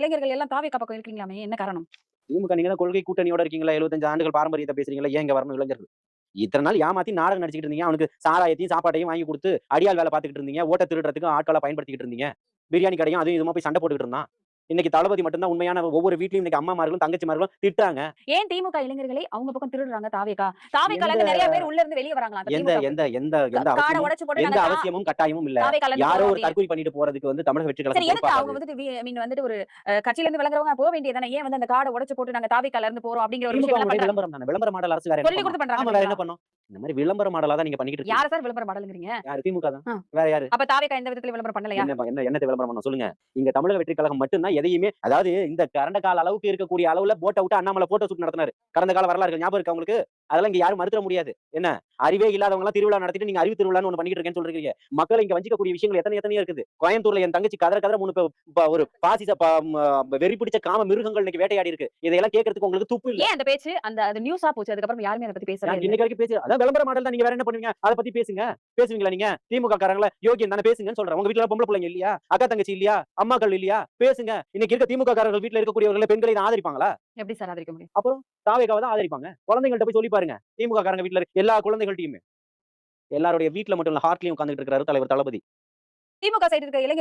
இளைஞர்கள் எல்லாம் தாவேக்கா பக்கம் இருக்கீங்களாமே, என்ன காரணம்? திமுக நீங்க தான் கொள்கை கூட்டணியோட இருக்கீங்களா? 75 ஆண்டுகள் பாரம்பரியத்த பேசுறீங்களா? ஏன் இங்க வரணும் இளைஞர்கள்? இத்தன நாள் ஏமாத்தி நாடகம் நடிச்சுக்கிட்டு இருந்தீங்க. அவனுக்கு சாராயத்தையும், சாப்பாட்டையும் வாங்கி குடுத்து, அடியாள் வேல பார்த்துக்கிட்டு இருந்தீங்க. ஓட்ட திருடுறதுக்கு ஆட்களா பயன்படுத்திக்கிட்டு இருந்தீங்க. பிரியாணி கடையும் அதுவும் இதுவுமா போய் சண்டை போட்டுக்கிட்டு இருந்தான். இன்னைக்கு தளபதி மட்டும் தான் உண்மையான ஒவ்வொரு வீட்லயும் இன்னைக்கு அம்மாமார்களும், தங்கச்சிமார்களும் திட்டுறாங்க. ஏன் திமுக இளைஞர்களை அவங்க பக்கம் திருடுறாங்க தாவேக்கா? தாவேக்கால எந்த இருந்து நெறைய பேர் உள்ள இருந்து வெளிய வராங்களா அந்த எந்த திமுகக்கு? எந்த எந்த எந்த காட அவசியமும் உடைச்சு போட்டு எந்த நாங்க அவசியமும் கட்டாயமும் இல்ல. தாவேக்கால இருந்து யாரோ போறோம் ஒரு அப்படின்னு. தற்கொலை பண்ணிட்டு போறதுக்கு வந்து தமிழக வெற்றி சரி கழகம் எதுக்கு அவங்க பொறுப்பாகாது. வந்துட்டு ஐ மீன் வந்துட்டு ஒரு கட்சியில இருந்து விலகுறவங்க போ வேண்டியது தானே? ஏன் வந்து அந்த கார்ட உடைச்சு போட்டு நாங்க தாவேக்கால இருந்து போறோம் அப்படிங்கிற ஒரு திமுக விஷயம் எல்லாம் உங்களுடைய பண்றாங்க. விளம்பரம் தானே. விளம்பர மாடல் அரசு வேற என்ன சொல்லி பண்ணும்? குடுத்து ஆமா வேற பண்றாங்கன்றீங்களா? என்ன பண்ணும்? இந்த மாரி விளம்பர மாடலா தான் நீங்க பண்ணிக்கிட்டு இருக்கீங்க. யார சார் விளம்பர மாடல்ங்கிறீங்க? யாரு? திமுக தான். ஆ. வேற யாரு? அப்ப தாவேக்கா எந்த விதத்திலயும் விளம்பரம் பண்ணலையா? என்னத்த விளம்பரம் பண்ணணும் சொல்லுங்க. இங்க தமிழக வெற்றி கழகம் மட்டும் தான் எதையுமே அதாவது இந்த கரண்ட கால அளவுக்கு இருக்கக்கூடிய அளவுல போட்ட விட்டு அண்ணாமலை போட்டோ ஷூட் நடத்தினாரு. கடந்த கால வரலாறுகள் ஞாபகம் இருக்கா உங்களுக்கு? அதெல்லாம் இங்க யாரும் மறுத்துற முடியாது. என்ன? அறிவே இல்லாதவங்க எல்லாம் திருவிழா நடத்திட்டு நீங்க அறிவு திருவிழான்னு ஒண்ணு பண்ணிட்டு இருக்கேன்னு சொல்றீங்க. மக்களை இங்க வஞ்சிக்கக்கூடிய விஷயங்கள் எத்தனையோ இருக்குது. கோயம்புத்தூர்ல என் தங்கச்சி கதற கதற 3 ஒரு பாசிச வெறி பிடிச்ச காம மிருகங்கள் இன்னைக்கு வேட்டையாடி இருக்கு. இதையெல்லாம் கேட்கறதுக்கு உங்களுக்கு துப்பு இல்ல. ஏன் அந்த பேச்சு அது நியூஸா போச்சு. அதுக்கப்புறம் யாருமே அத பத்தி பேசவே நான் இல்ல. இன்னைக்கு வரைக்கும் பேசி அதான் விளம்பர மாடல் தான். நீங்க வேற என்ன பண்ணுவீங்க? அத பத்தி பேசுங்க. பேசுவீங்களா நீங்க? திமுக காரங்கள யோகியன் தானே பேசுங்கன்னு சொல்றேன். உங்க வீட்ல பொம்பள பிள்ளைங்க இல்லையா? அக்கா தங்கச்சி இல்லையா? அம்மாக்கள் இல்லையா? பேசுங்க. இன்னைக்கு இருக்க திமுக காரர்கள் வீட்ல இருக்கக்கூடியவர்கள பெண்களை இத ஆதரிப்பாங்களா? எப்படி சார் ஆதரிக்க முடியும்? அப்புறம் தாவேகாவ தான் ஆதரிப்பாங்க. குழந்தைங்கள்ட்ட போய் சொல்லி பாருங்க. திமுக காரங்க வீட்ல இருக்க எல்லா குழந்தைகள்ட்டயுமே. எல்லாருடைய வீட்ல மட்டும் இல்ல ஹார்ட்லயும் உட்கார்ந்துட்டு இருக்கிறாரு தலைவர் தளபதி. திமுக சைடு இருக்க இளைஞர்